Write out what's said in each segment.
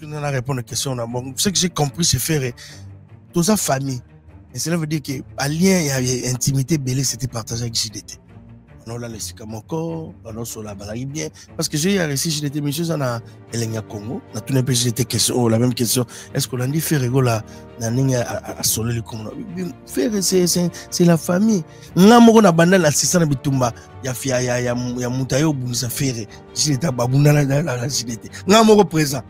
tu n'as répondre à la question. Bon, ce que j'ai compris, c'est faire toute sa famille. Et cela veut dire que à lien, il y a intimité, belé, c'était partagé avec JDT. On a laissé comme encore, on a sur la balaye bien. Parce que j'ai réussi JDT, mais je suis en Elenia Congo. On a tout un peu JDT question, la même question. Est-ce qu'on a dit faire rigoler à Solo le Congo? Faire, c'est la famille. N'a pas de bandana l'assistant de Bitumba. Il y a Moutayo Bounisa Ferre. JDT Babouna la JDT. N'a pas présent.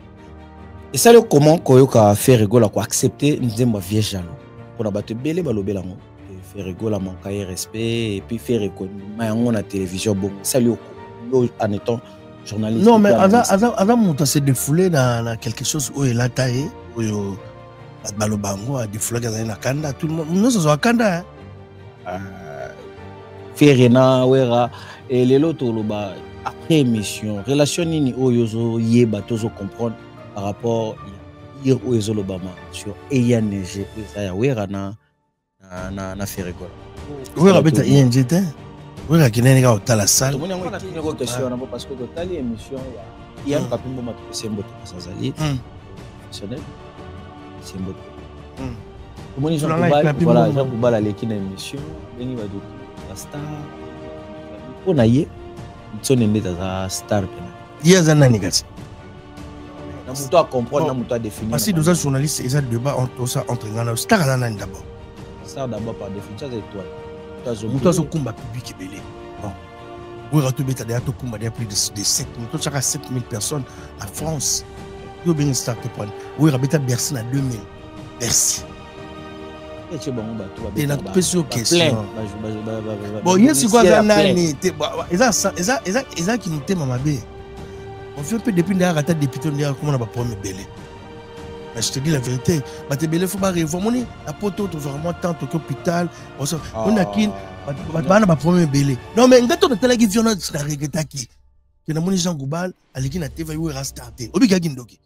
Et ça, comment Koyoka fait rigoler quoi accepter nous disons vieille jaloux pour abattre belé balobé là faire rigoler manquer respect et puis faire reconnaître la télévision bon ça lui en étant journaliste. Non mais avant monter se défouler dans quelque chose où il a taillé où balobango a défoulé dans la kanda tout le monde nous sommes à kanda faire na wera et les autres après émission relation nini oyozo yeba tozo comprendre par rapport hier où ils ont l'Obama sur ENG ça ya wera na faire rigoler. Wera beta ENG te wera kinene ka otala salle. Tout le monde a une question parce que total émission ya hier kapimbo matu sembo to sazali. Professionnel sembo. Tout le monde voilà Jean Boubala leki na émission bengi ba do star. On a yé tsone ndeta star pena. Yeza nani gati. Nous à comprendre, nous à définir. Parce que nous sommes journalistes, et ça débat entre les stars d'abord. Star d'abord par définition, c'est étoile. Nous sommes combat public et belé. Oui, tu as déjà combat plus de 7 000. Nous sommes 7 000 personnes en France. Nous sommes une star qui prend. Oui, Rabeta Bercy à 2000. Merci. Et la question question. Bon, il y a ce qu'on a nani. Ils ont qui nous t'aiment ma bé. On fait un peu depuis derrière la tête député, on dit comment on va prendre mes belés. Mais je te dis la vérité, tes belés, il faut pas réformer. La poteau, tu vas vraiment tant au hôpital. On a qui va prendre mes belés. Non, mais quand on a tellement de violence, c'est la regrette qui. Que nous Jean Goubal, à l'équipe, TV, où il va starter. Obiga Gindoki.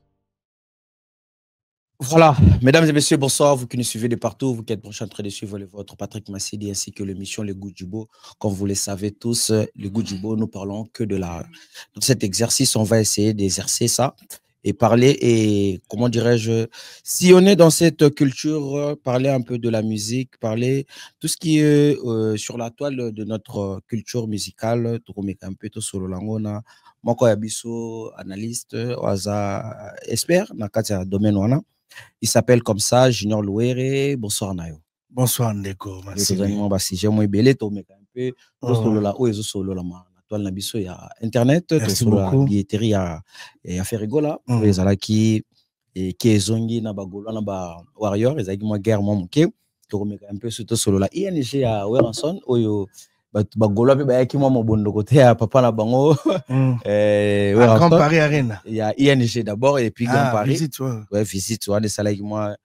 Voilà, mesdames et messieurs, bonsoir, vous qui nous suivez de partout, vous qui êtes branchés en train de suivre votre Patrick Massidi ainsi que l'émission Le Goût du Beau. Comme vous le savez tous, Le Goût du Beau, nous parlons que de l'art. Dans cet exercice, on va essayer d'exercer ça et parler et, comment dirais-je, sillonner dans cette culture, parler un peu de la musique, parler tout ce qui est sur la toile de notre culture musicale, un peu tout sur le langona. Moko Yabiso, analyste, Oaza, expert, dans le domaine wana. Il s'appelle comme ça, Junior Louere. Bonsoir, Nayo. Bonsoir, Ndeko. Merci. J'ai moins belé, tu mets un peu. Solo là, où est solo là, toile nabiso, il y a Internet, solo la billetterie, il y a Ferrigola. Les ala qui est zongi, na bagolo, na ba warrior, les a moi guerre, moi mouké. Tu mets un peu surtout solo là. ING à Weranson, oyo. Bagolo pe ba yaki moi mon bondo côté à papa na bango Grand Paris Arena. Il y a ING d'abord et puis Grand Paris visite ouais visite ouais de ça là moi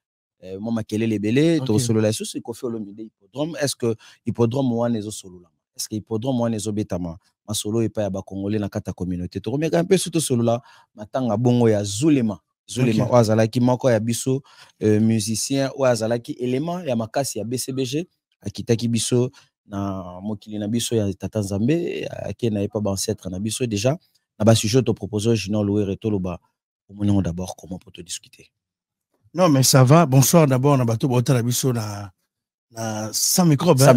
makele les belé to solo la sous ko fait olomide hippodrome est-ce que hippodrome wana ezo solo là est-ce que hippodrome wana ezo betama ma solo et pas ya ba congolais na kata communauté to remeka un peu surtout solo là matanga bongo ya Zulema oazalaki moko ya biso musicien oazalaki élément ya makasi ya BCBG akitaki biso na mokili na biso ya tata Nzambe ake na pas ancêtre na biso déjà na ba sujet to proposer Junior Louere to loba au d'abord comment pour te discuter. Non mais ça va, bonsoir d'abord na bato bota na biso na sans microbe na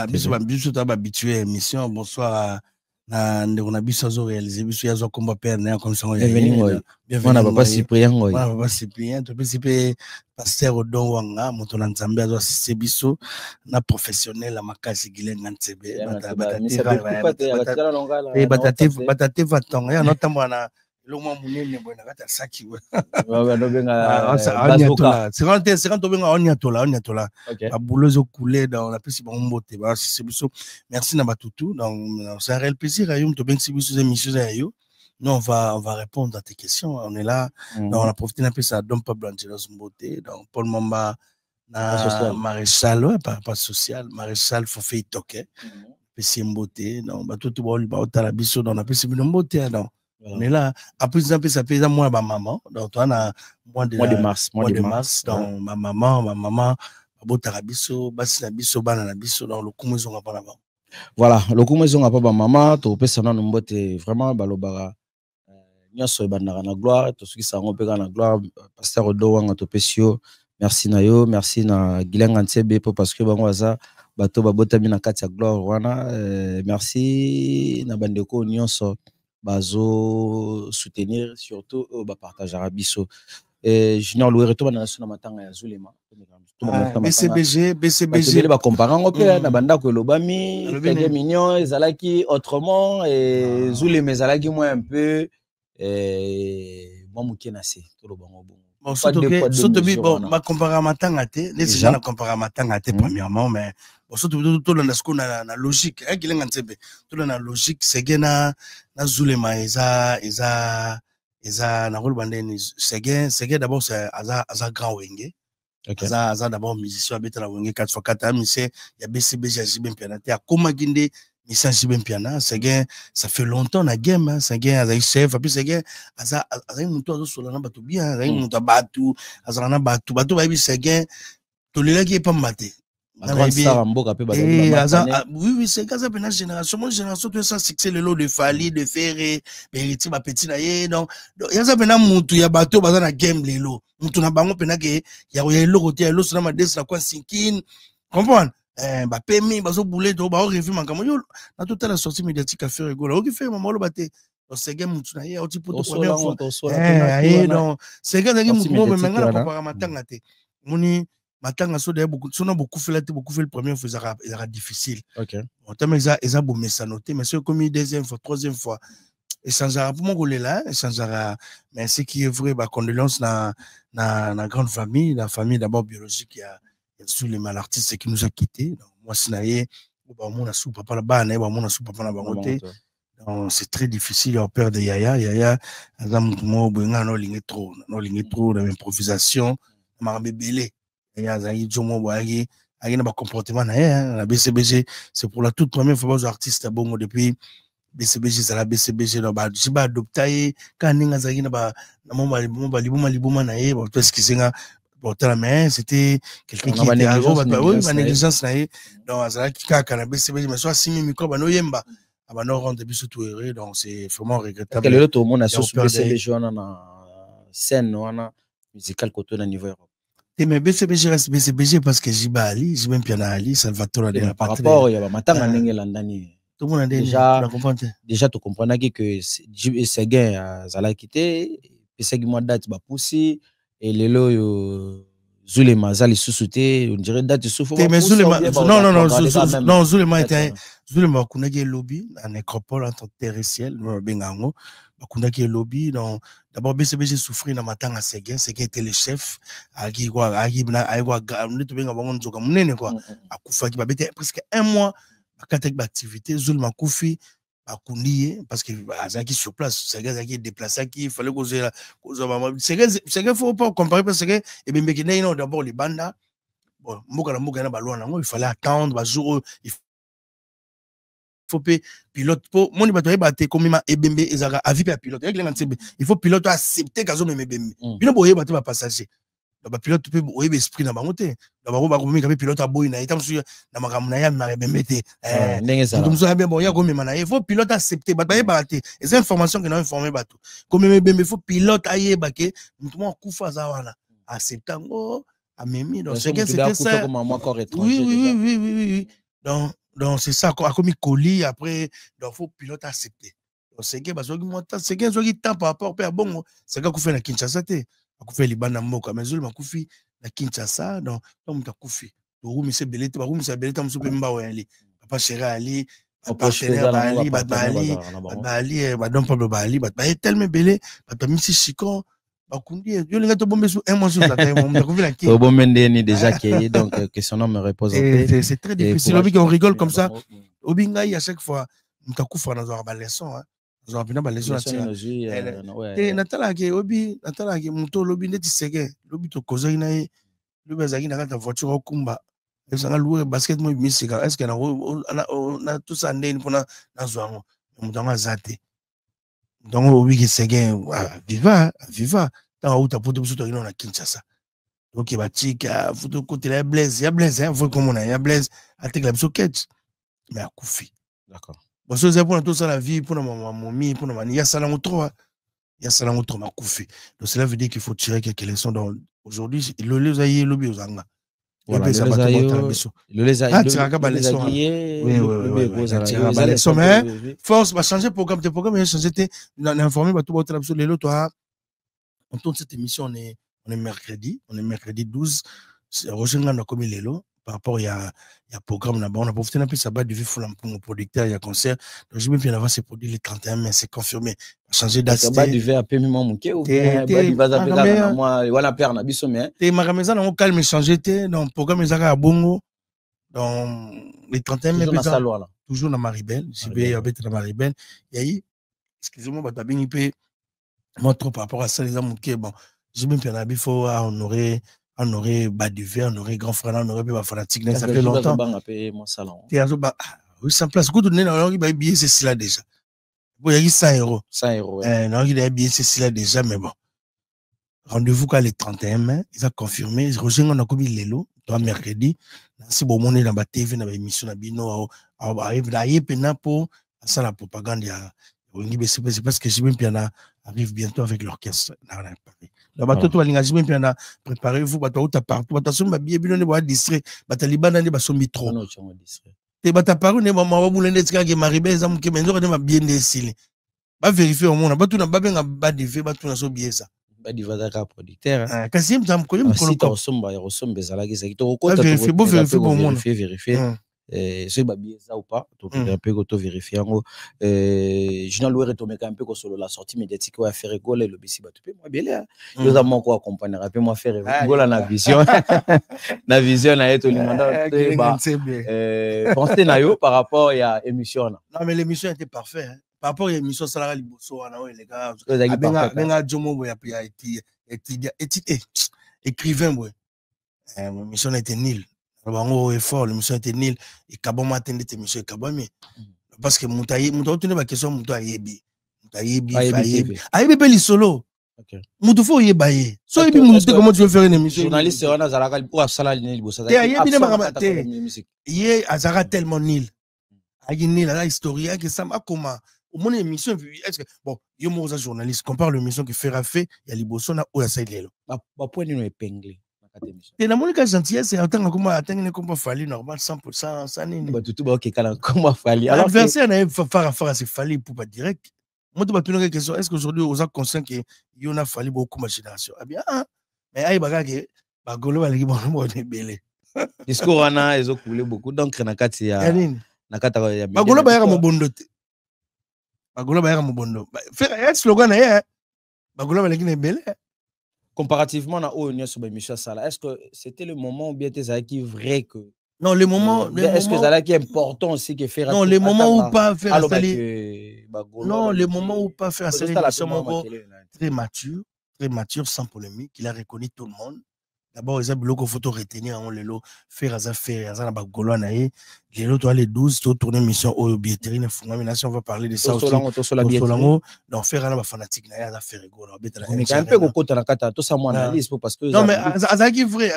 biso ta habitué émission bonsoir na ndeko na biso zo réaliser biso ya zo komba père na comme ça bienvenue on a papa Cyprien ngoy on a papa Cyprien to participer pasteur Odon Wanga moto na Nzambe azo assister biso na professionnel la makasi gilenga ntebe batate vatonga ya notambo na le moins munene boy na kata saki we c'est quand on y a tola la bouleuse coulée dans la piste bon mbote ba c'est biso merci na batutu donc c'est un réel plaisir à to ben biso émission à yo nous on va répondre à tes questions on est là donc on a profité un peu ça Dom Pablo Angelos Mbote donc Paul Mamba na maréchal ouais pas social maréchal faut faire toquer PC Mbote donc batutu ba otala biso dans la piste Mbote donc on est là. Après, ça fait moi ma maman. Donc, on a mois de mars. Donc, ma maman, Tarabiso, Basinabiso, Bananabiso, dans le Koumouzon à Panama. Voilà, le Koumouzon à Papa Maman, tu peux s'en nommer vraiment Balobara. nyonso bandaka na gloire to soki sango pe na gloire pasteur Odo wanga to pesio merci na yo merci na Gilenga Ntsebe parce que bango aza bato babotami na kati ya gloire wana merci na bandeko nyonso bazo soutenir surtout ba partager biso Junior Loué retourne na national matanga ya Zulema BCBG ba comparer pe na banda ko lobami Tege Mignon ezalaki autrement et Zulema ezalaki moi un peu moi mukie na se to lo bango bon surtout ma comparer matanga te les gens na comparer matanga te premièrement mais surtout tout dans ce qu'on a na logique Gilenga Ntsebe tout dans la logique c'est na Zulema eza na rôle bandeni c'est d'abord c'est aza grand wenge aza d'abord musicien abeta la wenge 4x4 musicien ya BCBG JB piano te akoma ginde musicien JB piano c'est ça fait longtemps na game c'est aza chef puis c'est aza muto azo solana bato bien aza muto batu aza na batu ba bi c'est to lelaki pas maté oui, c'est quand ça une génération, mon génération tout ça succès le lot de Fali, de Ferré, héritier ma petit naie donc il y a ça maintenant mutu ya bateau baza na game le lot. Mutu na bango pena ke ya le côté lo sur ma des la quoi sinkin. Comprendre? Ba pemi bazo bouler do ba revue mankamo yo na toute la sortie médiatique à faire rigolo. OK fait maman lo baté. Donc c'est game mutu na ye oti poto première fois. Donc c'est quand game mutu mo menga na compara matanga te. Moni matanga so d'ailleurs beaucoup fait le premier fois ça difficile. OK. On t'a mis ça bon mais ça noté mais c'est comme deuxième fois troisième fois et sans pour mon golé là sans mais ce qui est vrai bah condoléances na grande famille la famille d'abord biologique il y a sous les mal artistes qui nous a quittés donc moi sinaye bah mon sous papa là-bas né bah mon sous papa na bangoté donc c'est très difficile au père de Yaya azam mo benga no lingi trop dans l'improvisation m'a bébélé il jomo boyagi na ba comportement na BCBG c'est pour la toute première fois aux artistes bongo depuis BCBG ça la BCBG là ba jiba adopté quand ninga zaki na ba libuma na ye parce que c'est la main c'était quelqu'un qui était à oui négligence na ye donc azala ki kaka na BCBG mais soit simi micro ba no yemba aba no rendre biso tout heureux donc c'est vraiment regrettable que le tout monde a sur BCBG on a scène on a musical côté na niveau mais BCBG reste BCBG parce que Jiba Ali, Jiba Piana Ali, Salvatore de la par rapport, il y a Matanga Nenge Landani. Tout le monde a déjà tu comprends que c'est gain Zala quitté, et c'est que moi date ba poussi et les lots Zulema Zali sous-souté, on dirait date souffre. Mais Zulema non Zulema était Zulema kunaki lobby en nécropole en tant que terre et ciel, bengango. Bakundaki lobby donc d'abord BCBG souffrir na matanga Seguin était le chef aki neto benga bango nzoka munene quoi akufaki babete presque un mois bakataki activité Zulema kufi bakundiye parce que azaki sur place Seguin azaki déplacé qui il fallait causer Seguin faut pas comparer parce que et bembeki non d'abord les bandas bon mboka na balwa nango il fallait attendre ba jour faut pas pilote pour mon bateau est batté comme ma ebembe ezaka avis pa pilote il faut pilote accepter kazo même ebembe bino boye bateau va passager ba pilote peut boye esprit na bango te ba ba ko mika pilote aboyi na etam sur na makamuna ya ma ebembe te comme ça bien bon ya ko même na il faut pilote accepter bateau batté les informations que na informer bateau comme ebembe il faut pilote aye baké mutu mo kufa za wana acceptant oh amemi donc c'est que c'était ça oui donc c'est ça a commis colis après donc faut pilote accepter donc c'est que parce que moi c'est que zo qui temps par rapport à bon c'est que fait na Kinshasa te a fait libana mboka mais Zulema kufi na Kinshasa donc muta kufi to mi se belete ba mi se belete musu pe mba wali papa chéri ali partenaire bali ba don Pablo bali ba tellement belé ba mi si chicon bakundi yo linga to bombe sous un mois sur la taille mon qui au bon mendeni déjà qui donc questionnement me repose c'est très difficile obi on rigole comme ça obi ngai à chaque fois mutakufa na zo ba leçon hein zo bina ba leçon et natala ke obi natala ke muto lobi ndeti sege lobi to kozo na ye lobi azaki na kata voiture okumba ezanga louer basket mo misika est-ce que na tout ça ndeni pona na zo ngo mutango azate donc oui que c'est gain viva tant où ta pote sur toi na Kinshasa donc il va tika photo côté la Blaise ya Blaise hein faut comme on a ya Blaise avec la socket mais à Koufi d'accord bon ça c'est pour tout ça la vie pour ma mamie pour ma ya sala trop Il y a ça dans notre makoufi. Donc cela veut dire qu'il faut tirer quelques leçons. Aujourd'hui, le lesaïe, le biozanga. Voilà, le lesaïe, force va changer programme. Tes programmes, il changer. On a informé, on tourne cette émission, on est mercredi. On est mercredi 12. Roger Ngana comme il est là. Par rapport, il y a programme là-bas. On a profité un peu ça bas de vivre pour mon producteur, il y a concert. Donc, je me bien avant, c'est produit le 31 mai, c'est confirmé. Changer date. Ça va du verre à peu près mon ou bien il va s'appeler moi voilà père na biso mais et ma maison on calme changer donc programme les à bongo dans les 31 mai toujours dans Maribel, je vais habiter dans Maribel. Il y a eu excusez-moi bah bien il peut moi trop par rapport à ça les amis bon, je me bien il faut honorer bas du verre, honorer grand frère, honorer pas fanatique, ça fait longtemps. Oui, sans place. Quand on est dans le billet, c'est cela déjà. Bon, il y a 100 €. 100 €. Non, il y a billet, c'est cela déjà, mais bon. Rendez-vous quand les 31 mai, ils ont confirmé. Roger, on a commis l'élo, toi, mercredi. Si bon, on est dans la TV, dans l'émission, dans arrive là, pour ça, la propagande, c'est parce que Jimmy Piana arrive bientôt avec l'orchestre. Là-bas, toi, l'engagement Piana, préparez-vous, tu as partout. Tu as billet, tu as distrait. Tu as liban, tu as trop. Tu as parlé, tu as Maribel, tu as bien décidé. Va vérifier au monde, tu as pas de fait, tu as bien ça. Badivazaka producteur. Kasi mtamkoye mkono ko somba ya sombe zalaki zaki to ko vérifier ce babi ça ou pas to un peu to vérifier ngo journal louer retomeka un peu ko solo la sortie médiatique wa faire rigoler le bisi batu pe moi belé nous avons ko accompagner un peu moi faire rigoler na vision na vision na eto limanda pensez na yo par rapport à émission non mais l'émission était parfaite par rapport à l'émission salariale liboso wana les gars benga jomo ya écrivain boy l'émission était nulle bango effort l'émission était nulle et kaboma attendait cette émission kabami parce que mutayi mutayi ba question mutayi ayebi beli solo mutu fo yebaye so yebi mutu comment tu veux faire une émission journaliste wana zalaka pour sala nil bosa yebi ne makamate ye azara tellement nul ayi nul la historia que ça m'a comment mon émission est-ce que bon yo mo journaliste compare l'émission que Fera fait ya liboso na oya sailelo ba point no épinglé et la monica gentillesse c'est attendre comment atteindre comme Fali normal 100% ça nini ba tout ba kala comme Fali alors adversaire na fara c'est Fali pour pas direct moi tu vas te poser question est-ce qu'aujourd'hui aux a conscient que y en a Fali beaucoup ma génération ah bien mais aïe bagage ba golo ba leki bon belé discours ana ezo couler beaucoup donc na kati ya na kata ya ba golo ba ya mo bondo bagolo ba yaka mobondo faire slogan na ye bagolo ba leki na belé comparativement à Oyo sur Michel Sala, est-ce que c'était le moment ou bien tes acquis vrai que non le moment est-ce que ça qui est important aussi que faire non les moments où pas faire non les moments où pas faire très mature sans polémique il a reconnu tout le monde d'abord ils ont bloqué photo retenir on le faire à bagolo na ye les toi les 12 to tourner mission au billetterie ne font on va parler de ça aussi donc faire la fanatique na ya faire rigolo mais un peu kokota na kata to ça moi analyse parce que non mais azaki vrai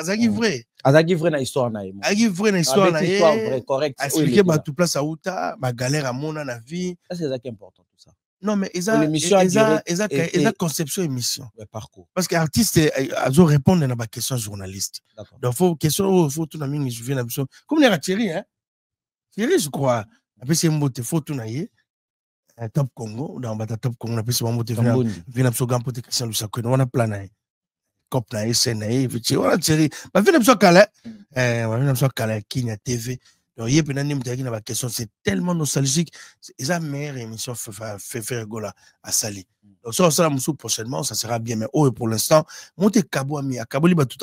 na histoire na ye vrai correct expliquer ba tout place à uta ba galère à mona na vie ça c'est ça qui est important tout ça non mais ils conception émission parcours parce que artiste azo répondre na ba question journaliste donc faut question faut tout na mingi je viens na biso comme les Thierry hein Thierry je crois après c'est mbote faut tout na ye Top Congo dans bata Top Congo na biso mbote vient na biso gampo te question lusa ko na plan na cop na scène na vite voilà Thierry ba vient na biso kala ba vient na biso kala Kenya TV. Donc, il y a une question, c'est tellement nostalgique. C'est la meilleure émission fait rigoler à Sali. Donc, ça sera prochainement, ça sera bien. Mais pour l'instant, montez Kabouami, à Kabouli gâteau.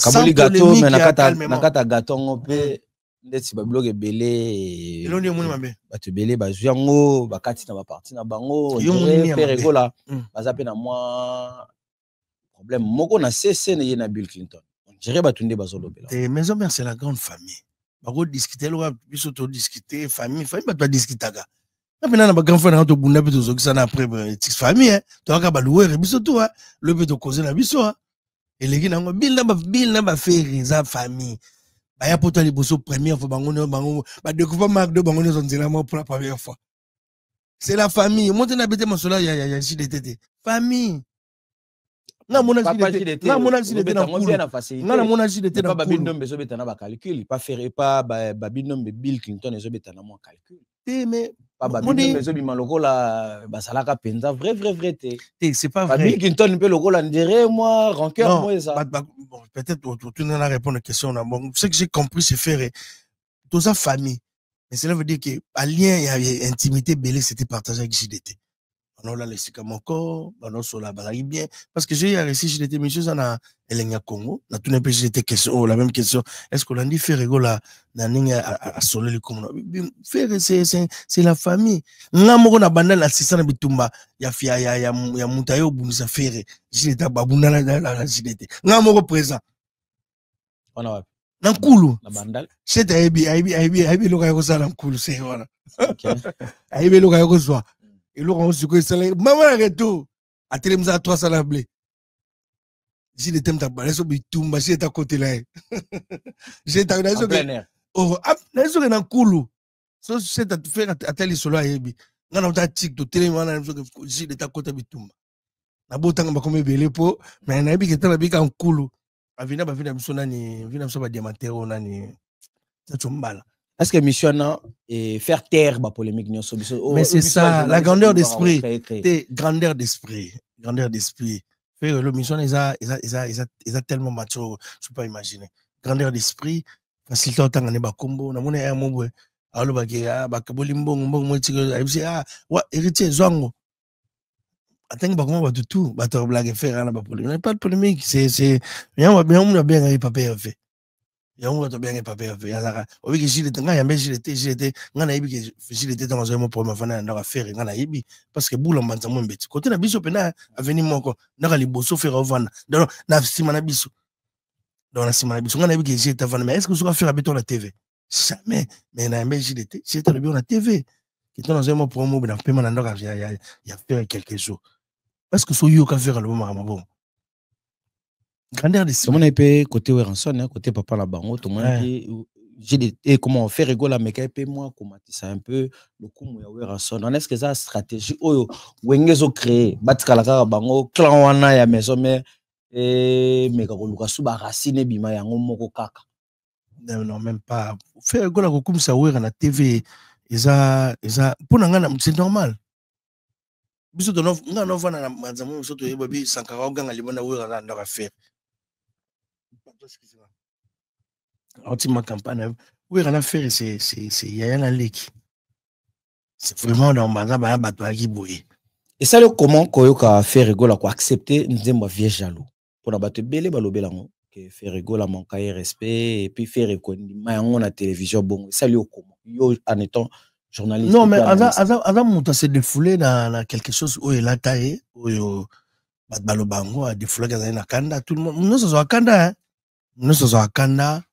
Kabouli gâteau, mais nakata gâteau, on peut. Ndeti ba blog belé eloni moni mabe ba te belé ba juango ba kati na ba parti na bango fait rigoler baza pe na moi problème moko na CC na Bill Clinton. Jéré ba tunde bazolo bela. Et maison mère c'est la grande famille. Bako discuter lo biso to discuter famille ba to discuter ga na pena na ba grand frère na to bunda biso zo kisana après famille hein to ka ba louer biso to le biso causer na biso et les gars ngo bill na ba faire za famille ba ya poto liboso première fois bango ba découvrir marque de bango zo nzela mo pour la première fois C'est la famille. Moi, tu n'as pas été mon soleil, il y a JDT. Famille. Non, mon JDT. Non, mon JDT dans le non, mon JDT dans le Babino bezo betana ba calcul, pas faire pas Babino be Bill Clinton ezo betana mo calcul. Mais pas Babino bezo bima lokola ba salaka penza vrai té. C'est pas vrai. Bill Clinton peut lokola ndere moi rancœur moi ça. Bon, peut-être tu n'as pas répondre à la question là. Bon, ce que j'ai compris c'est faire toute sa famille. Mais cela veut dire que à lien il y a intimité belé c'était partagé avec JDT. On a laissé comme encore, on a sur la balaye bien. Parce que j'ai réussi, j'étais monsieur dans Elenia Congo. On a tout un peu, j'étais question, la même question. Est-ce qu'on a dit faire rigoler à soler le Congo? Faire, c'est la famille. N'a pas qu'on a bandé l'assistant de Bitumba. Il y a Moutayo Bounisa faire. J'étais babouna la JDT. N'a pas présent. On a Nan Kulu. La bandale. C'était Aibi Loka Yosa Nan Kulu. C'est voilà. Aibi Loka Yosa. Et là, on se dit, maman, retour. À Télémza, 300 la blé. J'ai des thèmes tabac, j'ai des thèmes j'ai à côté là. J'ai des thèmes. En plein air. Oh, là, j'ai un coulou. C'est à faire à tel solo à Ebi. On a un tic de télé, j'ai des à côté de Bitumba. Na botanga ba comme belé po, mais na Ebi qui est là, bika un coulou. Avina ba vina bisona ni, vina bisona ba diamantero na ni. Ça chumbala. Est-ce que mission est faire taire la polémique? Mais c'est ça, la grandeur d'esprit. Grandeur d'esprit. Grandeur d'esprit. Le mission, ils ont tellement mature, je ne peux pas imaginer. Grandeur d'esprit, facilité autant de bakombo, na mona ya mobwe. Alors bakaboli mbongo moi héritier zongo. Attends bakombo ba tout, ba to blague faire na ba polémique. Pas de polémique, c'est bien bien papier fait. Yango to bien papa ya obi que j'étais nga ya j'étais nga na yebi que j'étais dans un pour ma fana na faire nga na yebi parce que boulot manza mo mbeti côté na biso pena avenir moko na liboso faire ovana donc na sima na biso donc na sima na biso nga na yebi que j'étais vana mais est-ce que tu vas faire habiter la TV jamais mais na j'étais le bien la TV qui est dans un pour mo na paiement na ndaka ya faire quelques jours parce que so yo ka faire le moment bon. Grandeur de mon épée côté Weranson côté papa la bango tout le monde j'ai des comment faire rigoler mais qu'un moi comment ça un peu le coup ya Weranson on est-ce que ça stratégie oyo wengezo créer batikala kaka bango clan wana ya maison mais mais ka koluka suba racine bima yango moko kaka non même pas faire rigoler comme ça Wera na TV eza pour ngana c'est normal biso to ngana vana na manzamu biso to yeba bi sankara oganga libona Wera na faire ma campagne, oui, on a fait, c'est Yaya Leki. C'est vraiment dans ma bataille qui bouille. Et ça, comment Koyoka fait rigoler, quoi, accepter, nous disons, vieux jaloux. Pour la battre belé, balobelango, que fait rigoler, manquer respect, et puis faire reconnaître, on a télévision, bon, ça lui, comment, yo, en étant journaliste. Non, mais avant, mon temps, c'est défoulé dans quelque chose où il a taillé, où balobango a défoulé dans un kanda, tout le monde, nous sommes à kanda, hein. Nous sommes à Kanda,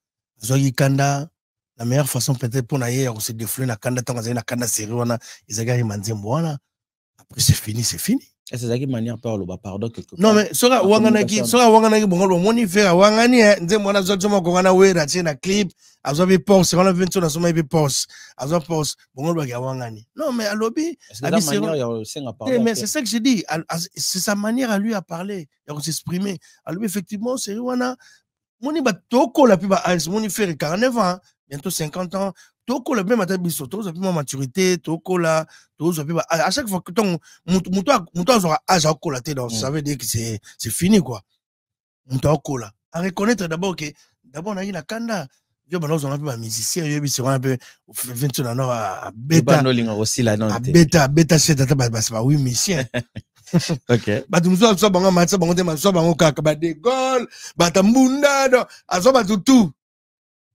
Kanda, la meilleure façon peut-être pour naïe, on se défouler na Kanda, tant qu'on a Kanda série, on a Isagari Manzemboana. Après c'est fini, c'est fini. Et c'est ça qui manière par le pardon quelque non mais sera Wanganaki bon moni faire Wangani Nzemboana Zojoma Kongana Wera na clip, azobe post, on a vu sur la somme et post, azobe post, bon on va Wangani. Non mais à lobby, mais c'est ça que j'ai dit, c'est sa manière à lui à parler, à s'exprimer. À lui effectivement, c'est Wana. Moni ba toko la piba Ice, moni faire 49 ans, bientôt 50 ans. Toko la même atabiso, toko la ma maturité, toko la, toko la piba. À chaque fois que ton mouton aura âge à collater, donc ça veut dire que c'est fini quoi. Mouton cola. À reconnaître d'abord que d'abord on a eu la kanda. Yo balance on a piba musicien, yo bi un peu 20 ans à bêta. Aussi là non. Bêta c'est bah oui musicien. Ok. Batumso so bango matsa bango te maso bango kaka ba de gol batambunda do aso batutu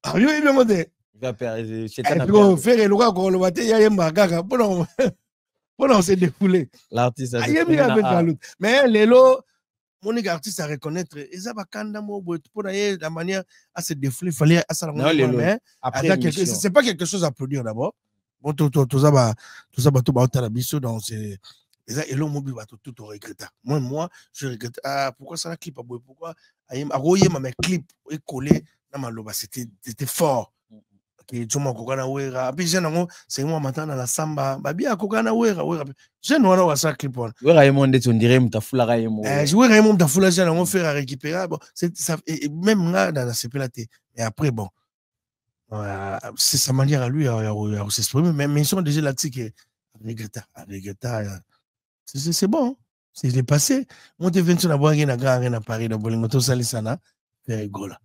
ayo ibe mote va perdre faire le ko lo bate ya yemba kaka pour on se défouler l'artiste mais lelo mon artiste à reconnaître eza bakanda mo pour la manière à se défouler fallait à ça mais après c'est pas quelque chose à produire d'abord bon tout ça tout la biso donc c'est et là, tout regrette. Moi, je regrette. Ah, pourquoi ça la clip? Pourquoi? Ma clip est collé dans ma loba. C'était fort. que tu m'as kokana wera puis j'ai nango c'est moi maintenant dans la samba babia kokana wera j'ai non on ça clip on wera yemo ndeti on dirait mtafula ga yemo je wera yemo mtafula j'ai nango faire récupérer bon c'est ça même là dans la CPLAT et après bon c'est sa manière à lui à s'exprimer mais ils sont déjà là-dessus que Regretta c'est bon c'est le passé on te vient sur la boîte na grand na Paris dans bolingo to salisana c'est rigolo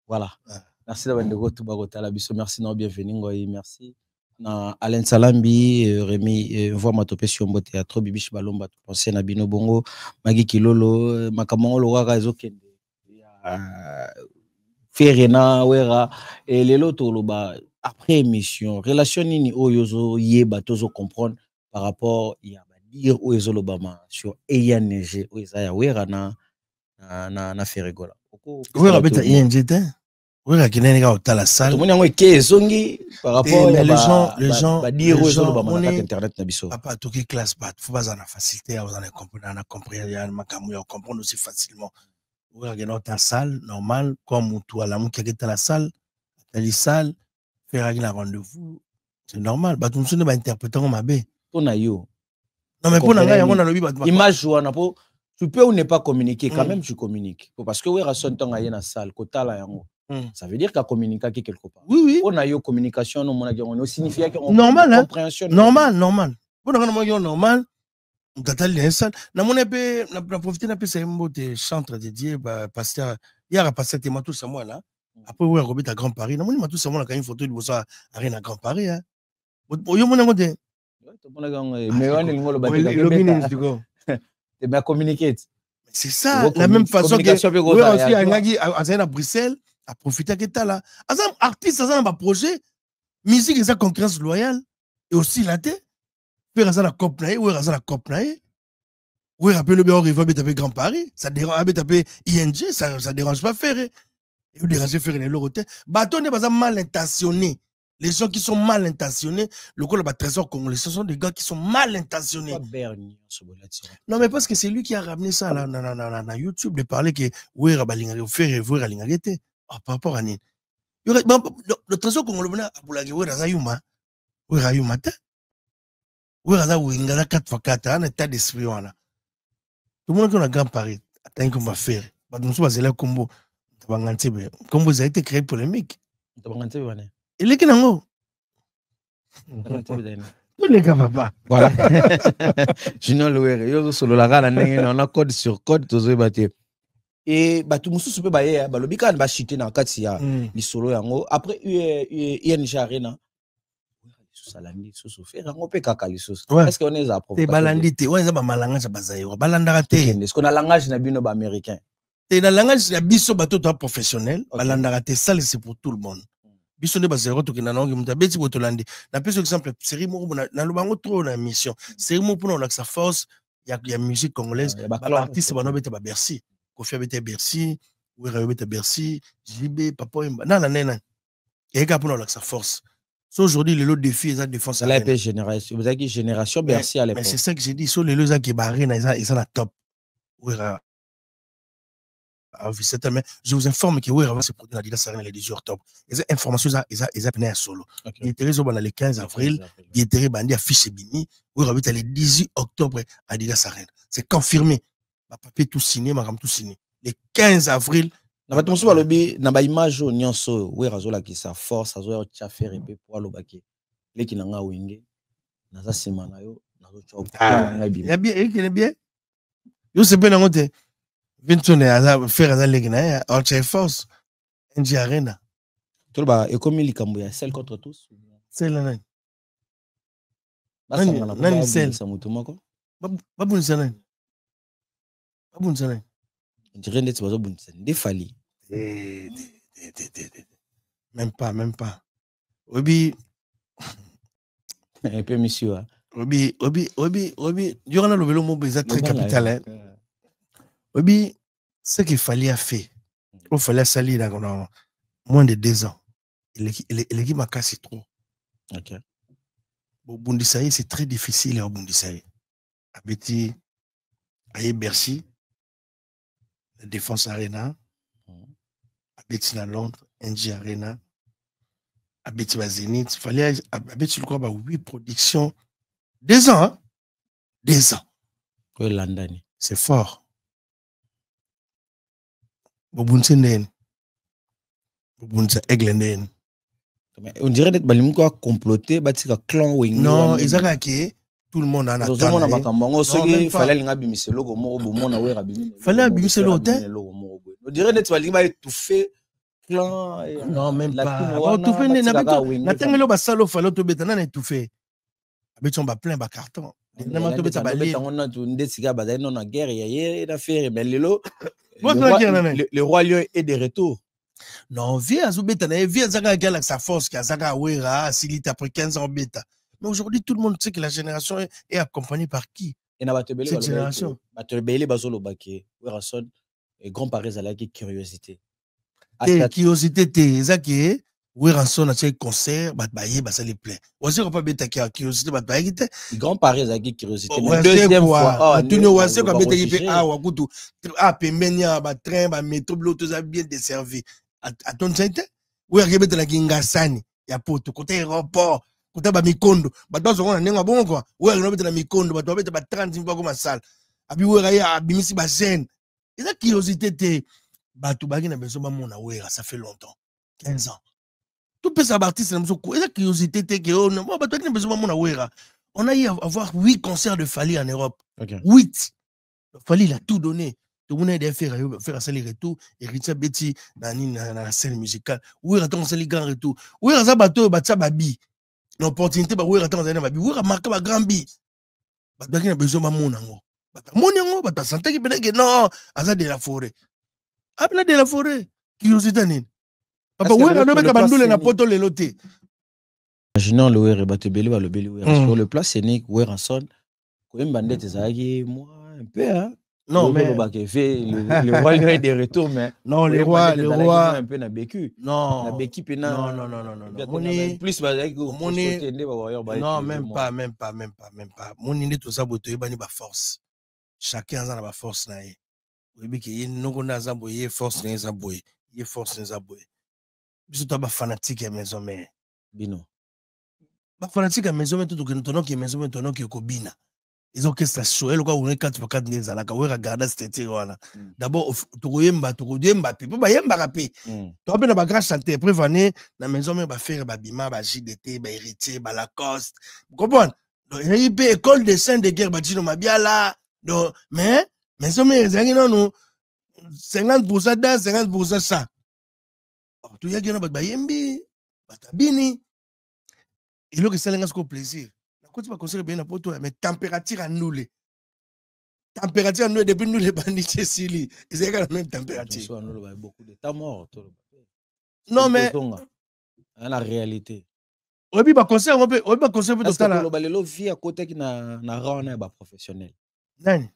voilà. Merci d'avoir été là. Merci d'avoir bienvenue. Merci. Alain Salambi, Rémi, voix ma topé sur mon théâtre, Bibiche Balomba, pensez na Bino Bongo, Magui Kilolo, Makamongo Loraga Ezokende, Ferena, Wera, et les lots après émission, relation nini Oyozo, Yeba, Tozo comprendre par rapport à dire Oyozo Lobama sur ENG, Oyezaya, Wera na Ferregola. Wera beta ING, oui, la Guinée est à la salle. Tout le monde est par rapport à les gens, on est internet papa, tout qui classe pas, faut pas en facilité, on en comprendre, il y a un macamou, on comprend aussi facilement. Oui, la Guinée est à la salle, normal, comme tout à la mou qui est à la salle, à la salle, faire un rendez-vous, c'est normal. Bah, tout le monde va interpréter comme abbé. On a yo. Non, mais pour n'aller, on a le image ou on tu peux ou ne pas communiquer, quand même tu communiques. Parce que oui, raison temps à y na salle, kota la yango. Ça veut dire qu'à communiquer quelque part. Oui, oui. On a eu communication, on signifie qu'on normal, compréhension. Normal. Pour nous, normal. On t'a dit ça. Na mon épée, na profiter na pesa mbo de chantre dédié pasteur. Hier a passé téma tout ça moi là. Après ouais, Robert à Grand Paris. Na mon tout ça moi là une photo de bossa arena à Grand Paris hein. Yo mon ngote. Mais on est ngolo ba. Tu bien communiquer. C'est ça, la même façon que oui aussi à Bruxelles. À profiter que t'as là. Azam artiste, ça un projet, musique et sa concurrence loyale et aussi la tête. Faire la cop naïe, ou la cop naïe. Oui, rappelez le bien au rival de Grand Paris, ça dérange taper ING, ça dérange pas faire. Et vous dérangez faire les lorotés. Bateau n'est pas mal intentionné. Les gens qui sont mal intentionnés, le coup le trésor congolais, ce sont des gars qui sont mal intentionnés. Non mais parce que c'est lui qui a ramené ça là dans YouTube de parler que oui, rabalinga faire voir l'ingagité. Par rapport à Nîmes. Le trésor congolais a pour la guerre dans Ayuma. Oui, Ayuma. Oui, Raza Wingala 4x4, un état d'esprit. Tout le monde qui a Grand Paris, attend qu'on va faire. Nous sommes là Combo. Combo, ça a été créé polémique. Il est qui n'a tous les gars, papa. Voilà. Junior Louer, yo solo la gala on a code sur code, tous les et bah tout mususu pe ba ye ba lobika ba chiter na kati ya li solo yango après ING Arena salandi soso faire yango pe kaka li soso est-ce qu'on est à provocation te balandi te ouais ça ba malanga ça bazayo balanda te est-ce qu'on a langage na bino ba américain te na langage na biso bato to professionnel balanda te ça c'est pour tout le monde biso ne ba zéro to kina nangi muta beti botolandi na peso exemple série mo na lobango trop na mission série mo pour na sa force ya musique congolaise ba artiste ba no beta ba Bercy Kofi Abete Bercy, Wera Abete Bercy, JB, Papa Imba. Non. Et pour nous, sa force. So aujourd'hui, le lot de défi, la défense. La génération, vous avez dit génération Bercy à l'époque. Mais c'est ça que j'ai dit. So les lots qui barrent, ils sont la top. Wera. Je vous informe que Wera va se produire à Adidas Arena le 18 octobre. Les informations, ils ont à solo. Il est le 15 avril. Il est bandi à Fiche Bini. Wera va le 18 octobre à Adidas Arena. C'est confirmé. Papier tout signé, ma tout signé. Le 15 avril. Na ba so lobi na ba image nyonso we razola ki sa force azo ya faire epé pour lobaki. Leki na nga wenge. Na za sima na yo na zo tcha. Ya bien, il est bien. Yo se ben ngote. Vintone aza faire aza leki na ya Ultra Force. NG Arena. Tout ba ekomi likambo ya celle contre tous. Celle là. Nani celle sa mutu moko. Babu nani. On dirait que c'est des fali. Même pas. Obi. Un peu monsieur. Obi. Durant le vélo, mon baiser très capital. Obi, ce qu'il fallait faire. Il fallait salir dans moins de 2 ans. L'équipe m'a cassé trop. Ok. Au Bundisaï, c'est très difficile au Bundisaï. Abeti, Aïe Bercy. La Défense Arena, à Bettina Londres, NG Arena, Abeti Zénith, fallait Abeti le quoi 8 productions 2 ans hein? 2 ans. C'est fort. Bobunse nden. Bobunse Eglenden. On dirait d'être balimko a comploté batika clan wing. Non, Isaka qui tout le monde en attend. Il fallait l'ingabimiser logo mo bomona we rabimi. Fallait abimiser logo. On dirait d'être balimba étouffé. Non, même pas. Tout fait, n'attendez pas ça, fallait tout bêta, n'a tout fait. Abeti on va plein ba carton. Le roi lion est de retour. Non, viens à Zoubeta, viens à Zaga avec sa force, qui a Zaga Ouera, Silite après 15 ans bêta. Mais aujourd'hui, tout le monde sait que la génération est accompagnée par qui? Cette génération. Grand Paris à la curiosité. Curiosité, t'es Zaki, Oueranson a fait concert, Batbaye, ça les plaît. Aussi, on peut bêta qui a curiosité, Batbaye. Grand Paris à la curiosité. Deuxième fois. Tu ne vois pas quand bêta qui ah, Wakutu, ah, Pemenia, train, métro, tout ça bien desservi. À ton site, oui, il y a Gingasani, il y a Poto, côté aéroport, côté Mikondo, Batos, on a un bon quoi. Oui, il y a Mikondo, Batos, il y a 30 fois comme un salle. Abi, oui, il y a Bimisi Basen. Et la curiosité, t'es, Batou Bagin a besoin de mon aware, ça fait longtemps, 15 ans. Tout peut s'abattre, c'est et la curiosité, t'es que, oh non, Batou Bagin a besoin de mon aware. On a eu à avoir 8 concerts de Fali en Europe. 8. Fali, il a tout donné. Tout le monde a fait un retour et Richard Betty dans la scène musicale. Oui, attends, c'est les grands retours. Oui, ça bateau, ça babi. L'opportunité, oui, attends, c'est babi. Oui, marqué ma grand bi. Bateau qui a besoin de mon ango. Mon ango, bateau santé qui peut dire non, ça de la forêt. Après de la forêt, curiosité n'est. Papa, oui, on a mis bandole na poto le loté. Imaginons le Ouer bateau belé va le belé sur le place scénique Oueranson. Quand même bandette ezaki moi un peu hein. Non, mais le roi est de retour, mais non, le roi un peu n'a vécu. Non, n'a vécu non. Plus non, même pas. Mon idée tout ça, boto yebani ba force. Chacun a ba force na ye. Oui, que y no na za boye force na za boye, y force na za boye. Biso to ba fanatique ya maison mais bino. Ba fanatique ya maison mais tout que nous qui maison mais tono qui kobina. Ils ont que ça show le quoi on est 4x4 des ala ka we regarder cette wana d'abord tokoyemba pe ba yemba rapé to be na ba grand chanteur prévané na maison mais ba faire ba bima ba JDT ba héritier ba Lacoste vous comprenez donc il y a école de scène de guerre ba dino mabiala donc mais maison mais ezangi non 50% dans 50% ça tout y a que na ba yembi ba tabini et le que ça lenga ko plaisir. Quand tu vas conseiller bien la poto, mais température annulée. Température annulée depuis nous les bandits Sili. Ils ont la même température. Beaucoup de temps mort. Non mais la réalité. Oui, bah conseil, on peut conseiller pour tout là. Le vie à côté qui n'a rien à professionnel. Non.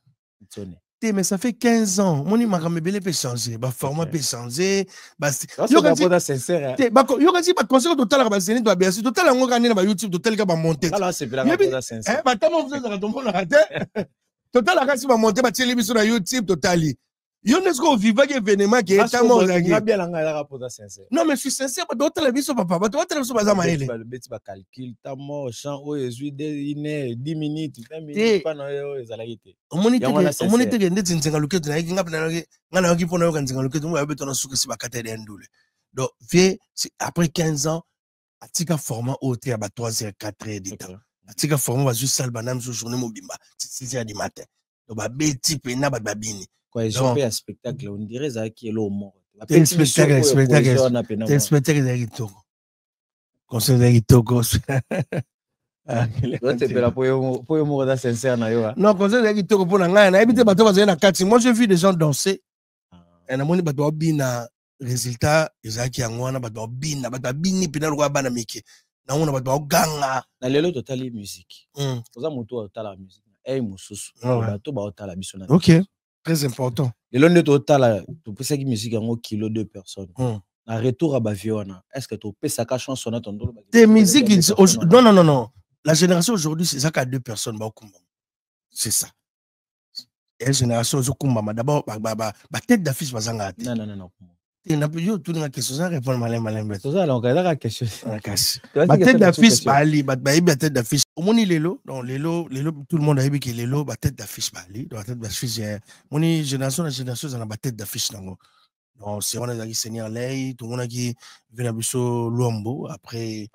Mais ça fait 15 ans. Mon imagine peut changer, bah format peut changer, bah yo quand sincère. Yo quand bah conseil total là bah c'est doit bien sûr total on gagne na YouTube total ka ba monter. Alors c'est bien la sincère. Bah tellement vous êtes dans mon raté. Total la kasi ba monter ba télé sur YouTube total. Yo n'est-ce qu'on vivait événement qui est tellement non mais je suis sincère bah total la vie sur papa bah total sur bazama ele. Ba calcul ta mort champ o ezui 10 minutes 20 minutes pas na yo ezalaki. Omonite ke ndeti nzenga luketo na nginga pena ngana yoki pona yoka nzenga luketo mo yabeto na suka si bakata de ndule. Donc vie après 15 ans atika format OT à 3h 4h du temps. Atika format juste salle banam sur journée mobimba 6h du matin. Donc ba beti pena ba babini. Quoi ils ont fait un spectacle on dirait ça qui est là au monde. Spectacle de Ritoko. Conseil de Ritoko. Non, conseil de Ritoko pour la moi j'ai vu des gens danser. Et na moni bato bina résultat ezaki yangwana bato bina pina lo bana mike. Na ona bato ganga. Na lelo totali musique. Oza moto otala musique. Eh mususu. Bato ba otala biso na. OK. Très important. Le long de total, tu peux dire que musique en kilo 2 personnes. Un retour à Baviona. Est-ce que tu peux ça cache chanson dans ton tes musiques non. La génération aujourd'hui c'est ça qu'à 2 personnes ba kumba. C'est ça. Et la génération zo kumba d'abord ba tête d'affiche bazanga. Non. Tu n'as plus tout une question, ça répond malin. C'est ça, donc, il y a une question. Ma tête d'affiche, Bali, ma tête d'affiche. Au moins, Lélo, donc Lélo, tout le monde a dit que Lélo, ma tête d'affiche, Bali, donc la tête d'affiche, mon génération, ça n'a pas tête d'affiche, donc c'est on a dit Seigneur Lay, tout le monde a dit Venabuso Luambo, après,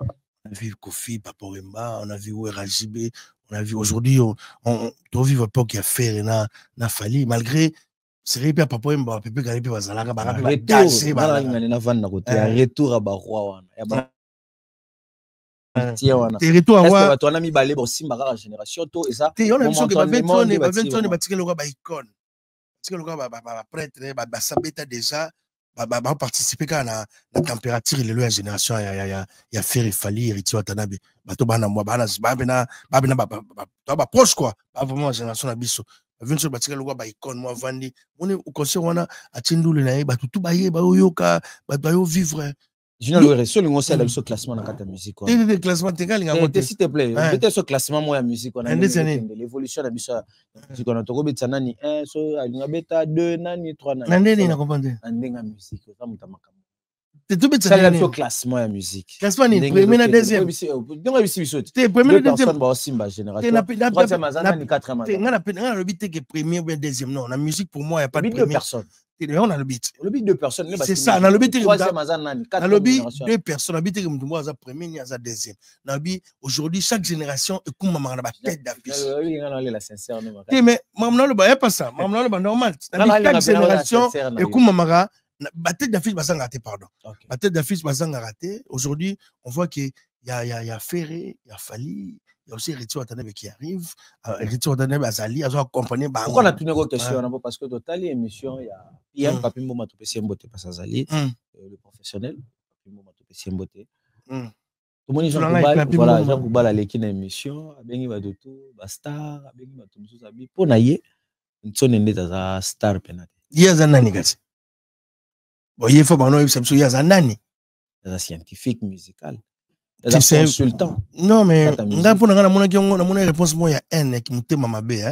on a vu Kofi, Papa Wemba, on a vu Ouerajibé, on a vu aujourd'hui, on vit pas qu'il y a fait, na Fali, malgré. C'est vrai que papa mba pepe kalipe bazalaka barape ba gâcher ba na vanna côté retour à barwa wana ya wana retour à wa to na mi balé bo simba ka génération to et ça on a vu que ba 20 ba tikelo ka ba icône tikelo ka ba prêtre ba sabeta déjà ba participer ka na température le génération ya faire Fali héritier Watanabe ba to bana moi bana ba proche quoi pas vraiment génération na biso Vince batika lokwa ba icône moi vandi moni concert wana atindule na ye ba tutu ba ye ba yoka ba yo vivre Junior le reso lingo sala biso classement na kata musique on te classement te kali ngamote s'il te plaît mettez ce classement moi ya musique on a l'évolution na biso musique on a to kobetsa nani 1 so alinga beta 2 nani 3 nani na ndeni na comprendre ndenga musique ça mutamaka tout bet ça le classement ya musique classement ni premier na deuxième donc bisi biso te premier na deuxième ba simba génération troisième azana ni quatrième ngana le but que premier ou deuxième non la musique pour moi il y a pas de première personne on a le beat deux personnes c'est ça on a le beat troisième azana ni quatrième génération deux personnes le beat que mtumbo aza premier ni aza deuxième na bi aujourd'hui chaque génération écoute maman na ba tête d'affiche la sincère mais maman le ba pas ça maman le ba normal chaque génération écoute maman ma tête d'affiche basanga raté pardon ma tête d'affiche basanga raté aujourd'hui on voit que il y a Ferré il y a Fali il y a aussi Héritier Watanabe qui arrive Héritier Watanabe Azali azo accompagner ba pourquoi on a une question parce que total émission il y a Papi Mboma to pesi mbote pas Azali le professionnel Papi Mboma to pesi mbote tout le monde Jean Koubal voilà Jean Koubal a l'équipe d'émission abengi ba doto ba star abengi ba tumso sabi pona ye nsone ndeta za star penate yeza nani kati il faut que il y a un scientifique musical, un consultant. Non, mais pour réponse, moi, il y a un qui me témoigne ma bé.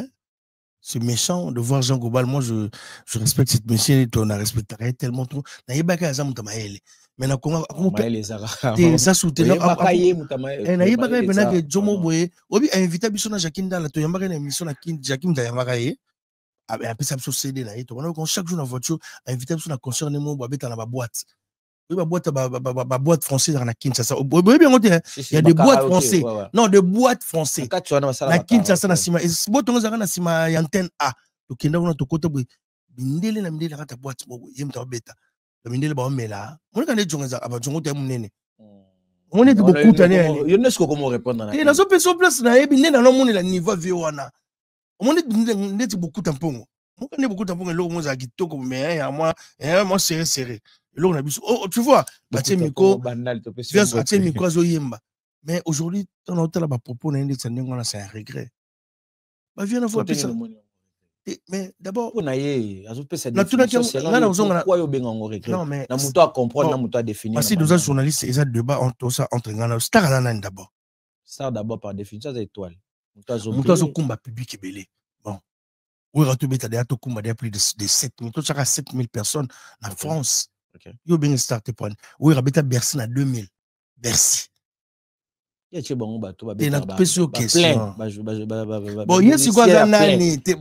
C'est méchant de voir Jean Koubal. Moi, je respecte cette monsieur, on a respecté tellement trop. Mais il y a pas ça, mais na comment ça soutient na il y a que Jomo Boye obi invité biso na Jacqueline Dala to yambaka na émission na Jacqueline Dala yambaka ye après ça biso CD na ye to on chaque jour na voiture invité biso na concert nemo babeta na ba boîte ba boîte française na Kinshasa bien il y a des boîtes françaises non des boîtes françaises na Kinshasa na sima botongo zaka na sima ya antenne A to kenda kuna to kota boy bindele na mindele kata boîte yemta beta mindele ba omela moni kana jonga aba jongo te munene moni te beaucoup tane yo nesko comment répondre na na so peso place na ebinde na no moni la niveau vie wana moni ndeti beaucoup tampongo moni kana beaucoup tampongo lo mo za kitoko mais ya moi serré lo na biso oh tu vois batie miko viens atie miko azo yemba mais aujourd'hui on a autant la propos na ndeti ndengo na c'est un regret ba vient na fois pesa. Mais d'abord on a azopesa pourquoi yo benga ngo regret na muto a comprendre na muto a définir parce que nous journalistes ils ont débat entre ça entre ngana star na d'abord star d'abord par définition c'est étoile muto azo kumba public ebele bon oui rato beta de ato kumba de plus de 7000 to chaka 7000 personnes en France yo benga star te point oui rabeta Bercy na 2000 Bercy. Il y a bon bateau ba beta ba question bon yesi quoi za nani te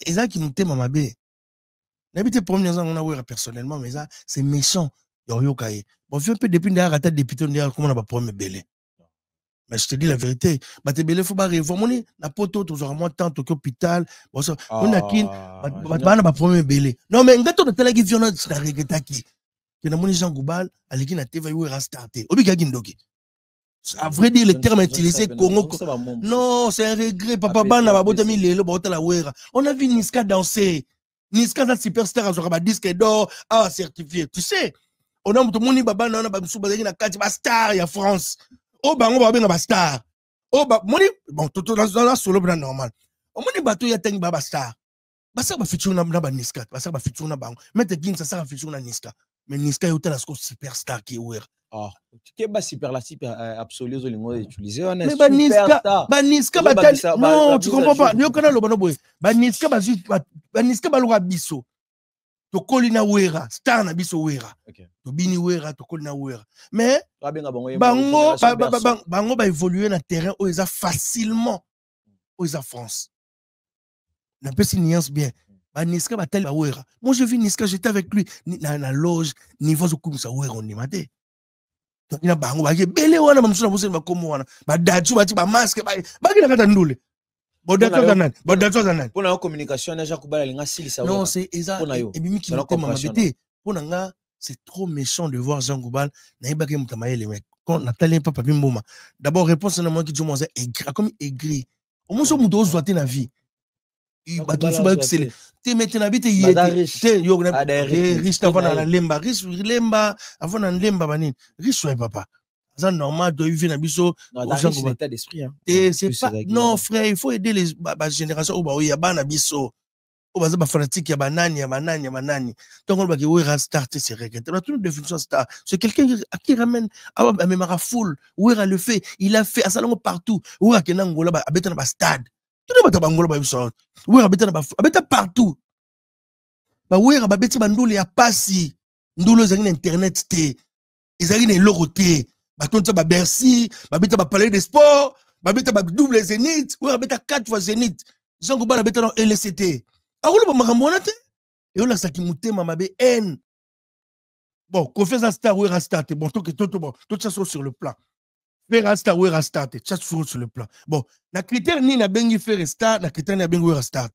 eza qui nous téma mabe n'habite premier ans on a ouais personnellement mais ça c'est méchant yo kaye bon fait un peu depuis derrière ta député on dit comment on a pas problème belé mais je te dis la vérité ba te belé faut pas réformer na poto toujours moi tant au hôpital bon ça on a kin ba na ba problème belé non mais ngato de tela qui vient na regretta qui que na moni Jean Koubal aliki na TV yo restarter obi ka kindoki. À vrai dire, le terme utilisé Congo. Non, c'est un regret. Papa Bana Babotami Lelo Botala Wera. On a vu Niska danser. Niska est superstar, on a disque d'or, certifié. Tu sais, on a Moutoumoni Babana, on a Babsou Bazaki na Kati Bastar, il y a France. Oh, Bango Babena Bastar. Oh, Moni, bon, tout dans la solo normal. Oh, Moni Bato Yateng Babastar. Basa ba feature na Niska, Basa ba feature na Bango. Mais te gin ça sera feature na Niska. Mais Niska est la superstar qui est Wera. Ah, tu es superlatif absolu aux lignes utilisées. Mais Baniska non, tu comprends pas. Yo kana lo bono boy. Baniska bazu Baniska balora biso. Tokolina Wera, star na biso Wera. Tobini Wera, Tokolina Wera. Mais, bango ba évoluer na terrain où ils a facilement, où ils a France. Na pesi nuance bien. Ba Niska ba tel ba Wera. Moi je vis Niska, j'étais avec lui na loge niveau zo kumisa Wera on nimate. Donc ina bango ba ke bele wana ba msuna bose ba komo wana. Ba datu ba ti ba masque ba kina kata ndule. Pour la communication, non, c'est c'est trop méchant de voir Jean Goubal. D'abord, réponse à moi qui dit comme aigri. Au moins, on doit se la vie. Il va tout se tu mets na bite riche avant la lemba, riche avant la lemba riche papa. C'est normal de vivre dans biso dans l'état d'esprit hein. C'est pas non frère, il faut aider les générations où il y a bana biso où ba fanatique ya banani donc on va que Wera star c'est regretté on a toute une définition star c'est quelqu'un qui ramène à même à foule Wera le fait il a fait à salon partout Wera qui na ngola ba abeta na ba stade tout le monde ba ngola ba biso Wera abeta na ba abeta partout ba Wera ba beti ba ndule ya pasi ndule za internet te ezali na loroté batonza ba Bercy babeta ba palais des sports babeta ba double Zénith ou babeta 4 fois Zénith Jean Goubal babeta dans LCT akolo ba makambo na te et on la saki mutema mabe N bon confiance en star Wera star bon tout ça sur le plan Wera star ça sur le plan bon na critère ni na bengi faire star na critère na bengi Wera star.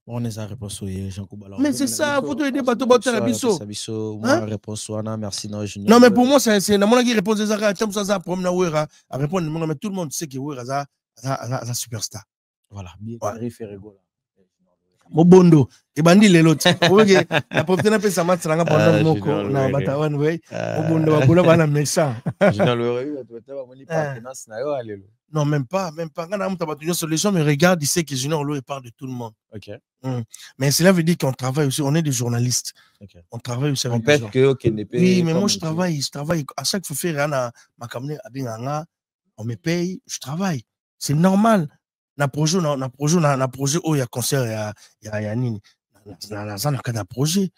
On est à réponse Jean Goubal. Mais c'est ça, faut aider bateau bateau la biso. Réponse merci non Junior. Non mais pour moi c'est na mon qui répond des arrêts comme ça pour na Wera à répondre mais tout le monde sait que Wera ça superstar. Voilà, bien fait rigoler. Mobondo et bandi les autres. La propriété n'a pas ça match là pendant moko na batawan ouais. Mobondo ba bola bana méchant. Junior le tu vas moni partenance na yo alelo. Non, même pas. Quand on a solution, mais regarde, il sait que Junior Lo parle de tout le monde. Ok. Mais cela veut dire qu'on travaille aussi, on est des journalistes. Okay. On travaille aussi avec des gens. Oui, mais moi je travaille. À chaque fois que je fais ma caméra, on me paye, je travaille. C'est normal. Na projet où il y a concert, il y a nini. Na projet.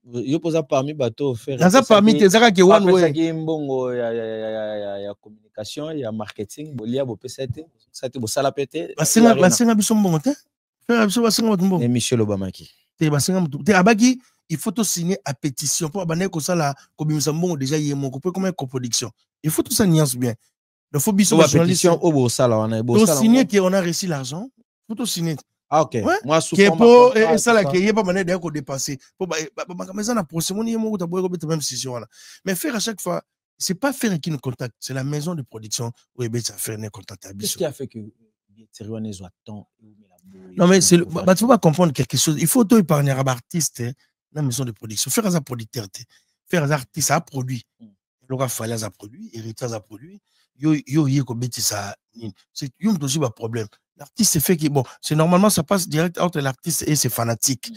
Yo posa parmi bateau faire naza parmi tes zaka ke one way mbongo ya communication ya marketing bolia bo pesete ça te bo sala pété basenga biso mbongo te faire biso basenga mbongo et Michel Obamaki te basenga te abaki il faut te signer à pétition pour abane ko sala ko bimisa mbongo déjà yemo ko comme coproduction il faut tout ça nuance bien il faut biso pétition au bo sala on a bo sala signer qu'on a reçu l'argent faut tout signer. Ah ok. Ouais. Moi souvent et ça là qui est pas manière d'ailleurs dépasser. Pour mais ça na procès mon yemo ta boire même décision là. Mais faire à chaque fois c'est pas faire qui nous contacte, c'est la maison de production où et ça faire ne contacte à Qu'est-ce qui a fait que Thierry Wane soit tant non mais c'est tu faut pas comprendre quelque chose. Il faut tout épargner à artiste la maison de production. Faire à producteur faire à artiste à produit. Loka fallait à produit, héritage à produit. Yo ko beti ça c'est un aussi un problème. L'artiste fait que bon, c'est normalement ça passe direct entre l'artiste et ses fanatiques.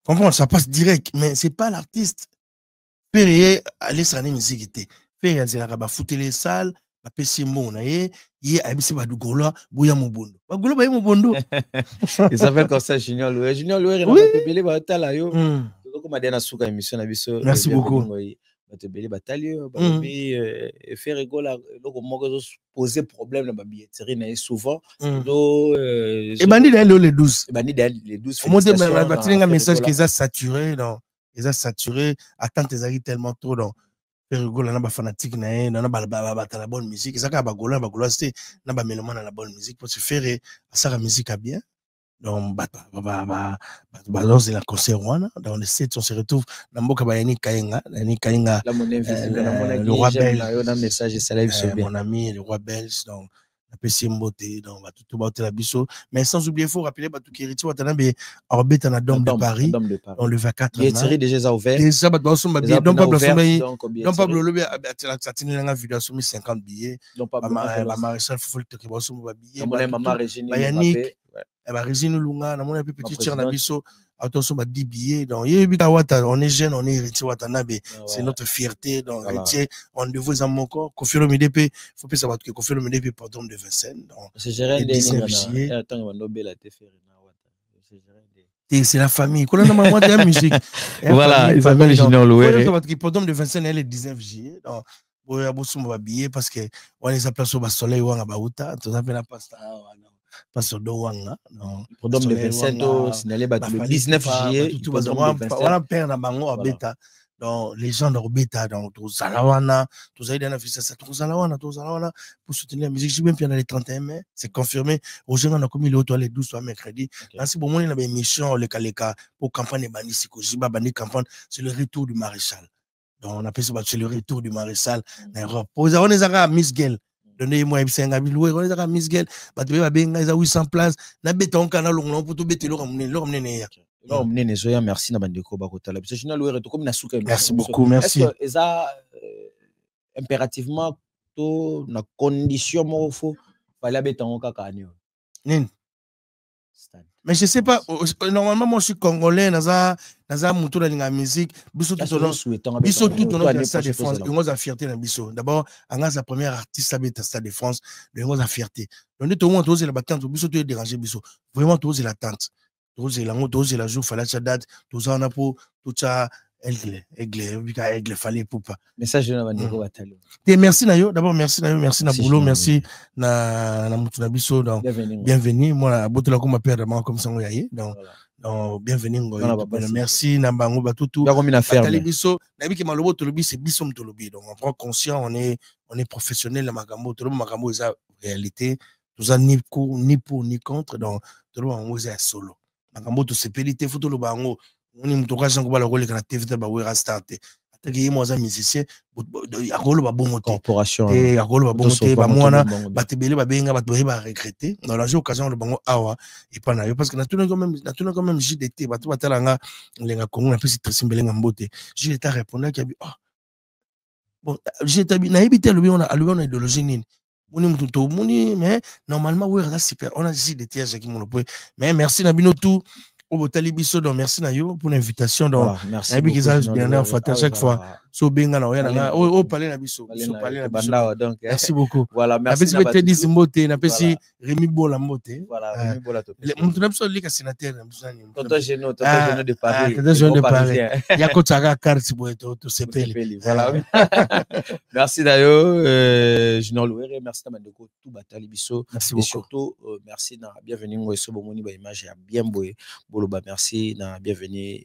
Comprends, ça passe direct, mais c'est pas l'artiste. Faire aller sur la musique faire la foutre les salles, la PC mon aye, abisi ba dugola, boya mobondo. Bagola ba mobondo. Il s'appelle comme ça Junior Loué. Junior Loué on va te belé ba tala yo. Comme a dit na suka émission na biso. Merci beaucoup. Te belé batalio faire rigoler loko moko poser problème na ba billetterie na souvent et bandi d'aller les 12 les 12 au moins un message qu'ils a saturé dans ils a saturé attente ezali tellement trop dans faire rigoler na ba fanatique na ba la bonne musique ça ka ba gola c'est na ba mélomane na la bonne musique pour se faire ça la musique à bien. Donc, dans la concert dans le 7, on se retrouve dans Mboka Bayani Kainga, le roi belge, mon ami, le roi belge, donc, la PC Mbote, donc, tout la biso. Mais sans oublier, il faut rappeler, tout qui héritier, Orbit en a Dôme de Paris, on le 24 mai. Thierry déjà ouvert. Déjà, donc, Pablo Lobe, ça tient une vidéo sur 50 billets. Donc, la maréchal Foufol qui va sur mon billet. Bayani. Résine Lunga, on a petit tir na biso, attention 10 billets. Donc, on est jeune, on est héritier Watanabe, c'est notre fierté. Donc, héritier, on devait en mon corps. Kofi Olomide, faut pas savoir que Kofi Olomide pardon de Vincennes. Donc, c'est géré le 19 juillet. Attends, on va nober la TFR. C'est la famille. Quand on a de la musique. Voilà, il s'appelle Junior Louéré. L'hippodrome de Vincennes est le 19 juillet. On a beaucoup habillé parce que on les a placés au soleil ou en Abaouta. Tout ça fait la pasta. Pas au Douanga. L'hippodrome de Vincennes, signalé le 19 juillet. On a perdu un bango à Beta. Donc, les gens de Beta, donc, tout Zalawana, tout ça, il y a un fils, tout Zalawana, pour soutenir la musique. Je suis même dans les 31 mai, c'est confirmé. Aujourd'hui, on a commis le les 12 mercredi. Ainsi, pour moi, il y a une émission, le Kaleka, pour campagne de Bani Siko, Jiba Bani campagne, c'est le retour du maréchal. Donc, on appelle ça, c'est le retour du maréchal. On est à Miss Girl. Donnez-moi 5 000 loués, on est à Miss Girl. Bah, tu vas bien, ils ont 800 places. Na bêta, on canal, on peut tout bêter, merci merci beaucoup, merci. Est-ce que impérativement to na condition mo fo fallait bêta on kakanyo. Mais je sais pas, normalement moi je suis congolais, naza mutu na la musique, biso tout dans Stade de France, on a fierté na biso. D'abord, on a sa première artiste à Stade de France, on a fierté. Donc tout le monde ose la battante, biso tout déranger biso. Vraiment tout ose l'attente. Tout ose la jour fallait ça date, tout ça on a pour tout ça aigle fallait pour pas. Message na bandeko batali. Merci Nayo, d'abord merci Nayo, merci na boulot, merci na mutu na biso. Donc bienvenue, moi boto la comme père moi comme ça ngoyaye. Donc bienvenue ngoy. Merci na bango batutu. Batali biso, na bi ke malobo tolobi c'est biso mtolobi. Donc on prend conscient, on est professionnel la makambo, tolobi makambo eza réalité, tout ça ni pour ni contre. Donc tolobi makambo eza solo. Makambo to sepelité photo lo bango. On est mtoka jango bala role kana TV ba wera starté ataki mo za musicien akolo ba bongo corporation et akolo ba bongo te ba mwana batebele ba benga ba ba regretter dans la occasion le bango awa et pas na yo parce que na tuna quand même JDT ba to batalanga lenga Congo na pesi tsimbelenga mbote JDT répondait qu'il ah bon JDT na habité le on a idéologie nini moni mutu moni mais normalement wera super on a JDT à qui mon mais merci na bino tout. Donc merci Nayo pour l'invitation. Donc merci à chaque fois. So benga na oyana o parler na biso. Merci beaucoup. Voilà, merci. Na pesi dit mbote na pesi Rémi Bola mbote. Voilà, Rémi Bola to. Mutu na biso lika sénateur na biso ni. Tonton Geno de Paris. Tonton Geno de Paris. Ya ko tsaka carte boeto to sepeli. Voilà. Merci Nayo, Junior Louéré, merci na bandeko tout batali biso. Et surtout merci na bienvenue ngoyeso bomoni ba image ya bien boye. Boloba merci na bienvenue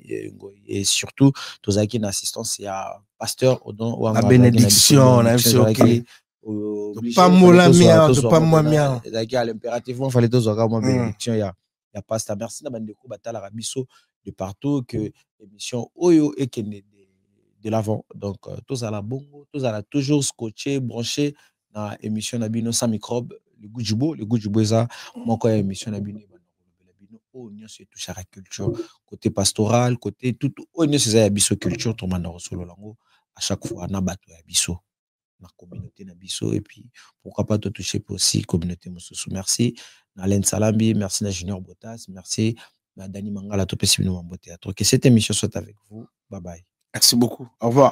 et surtout tozaki na assistance ya pasteur Odon ou la bénédiction na ok pas mola mia pas moi mia daki à l'impérativement fallait tozoka moi bénédiction ya pasteur merci na bandeko batala biso de partout que émission oyo ekende de l'avant donc tous à la bongo tous à la toujours scotché branché na émission na bino sans microbe le goût du beau ça mon quoi émission na bino on se touche à la culture côté pastoral côté tout on se à biso culture tout monde solo lango à chaque fois na bato ya biso na communauté na biso et puis pourquoi pas te toucher aussi communauté mususu merci na Len Salambi merci na Junior Botas merci na Dani Mangala to pesi bino mambo théâtre que cette émission soit avec vous bye bye merci beaucoup au revoir.